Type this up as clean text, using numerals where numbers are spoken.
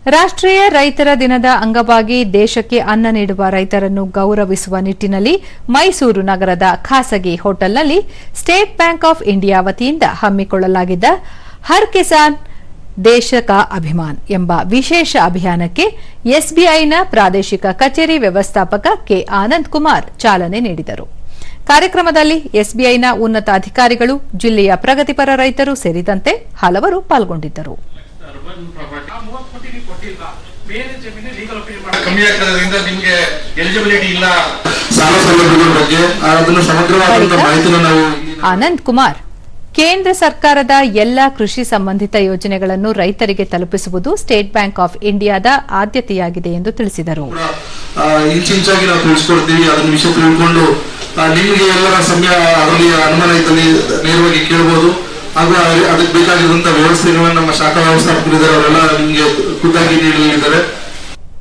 ರಾಷ್ಟ್ರೀಯ ರೈತರ ದಿನದ ಅಂಗವಾಗಿ ದೇಶಕ್ಕೆ ಅನ್ನ ನೀಡುವ ರೈತರನ್ನು ಗೌರವಿಸುವ ನಿಟ್ಟಿನಲ್ಲಿ ಮೈಸೂರು ನಗರದ ಖಾಸಗಿ ಹೋಟೆಲ್ನಲ್ಲಿ ಸ್ಟೇಟ್ ಬ್ಯಾಂಕ್ ಆಫ್ ಇಂಡಿಯಾ ವತಿಯಿಂದ ಹಮ್ಮಿಕೊಳ್ಳಲಾಗಿದ್ದ ಹರ್ ಕಿಸಾನ್ ದೇಶ ಕಾ ಅಭಿಮಾನ್ ಎಂಬ ವಿಶೇಷ ಅಭಿಯಾನಕ್ಕೆ ಎಸ್ಬಿಐನ ಪ್ರಾದೇಶಿಕ ಕಚೇರಿ ವ್ಯವಸ್ಥಾಪಕ ಕೆ ಆನಂದ್ ಕುಮಾರ್ ಚಾಲನೆ ನೀಡಿದರು. ಕಾರ್ಯಕ್ರಮದಲ್ಲಿ ಎಸ್ಬಿಐನ ಉನ್ನತ ಅಧಿಕಾರಿಗಳು, ಜಿಲ್ಲೆಯ ಪ್ರಗತಿಪರ ರೈತರು ಸೇರಿದಂತೆ ಹಲವರು ಪಾಲ್ಗೊಂಡಿದ್ದರು. ಆನಂದ್ ಕುಮಾರ್, ಕೇಂದ್ರ ಸರ್ಕಾರದ ಎಲ್ಲಾ ಕೃಷಿ ಸಂಬಂಧಿತ ಯೋಜನೆಗಳನ್ನು ರೈತರಿಗೆ ತಲುಪಿಸುವುದು ಸ್ಟೇಟ್ ಬ್ಯಾಂಕ್ ಆಫ್ ಇಂಡಿಯಾದ ಆದ್ಯತೆಯಾಗಿದೆ ಎಂದು ತಿಳಿಸಿದರು. ಇಂಚಿಂಚಾಗಿ ನಾವು ತಿಳಿಸ್ಕೊಡ್ತೀವಿ, ಅದನ್ನ ವಿಷಯ ತಿಳ್ಕೊಂಡು ನಿಮಗೆ ಎಲ್ಲರ ಸಮಯ ಅದರಲ್ಲಿ ಅನುಮಾನ ಇದ್ದಲ್ಲಿ ನೇರವಾಗಿ ಕೇಳಬಹುದು. ಹಾಗೂ ಅದಕ್ಕೆ ಬೇಕಾಗಿರುವಂತಹ ವ್ಯವಸ್ಥೆಗಳನ್ನ ನಮ್ಮ ಶಾಖಾ ವ್ಯವಸ್ಥಾಪಕರಿದ್ದಾರೆ, ಅವರೆಲ್ಲ ನಿಮಗೆ ಖುದ್ದಾಗಿ ನೀಡಲಿದ್ದಾರೆ.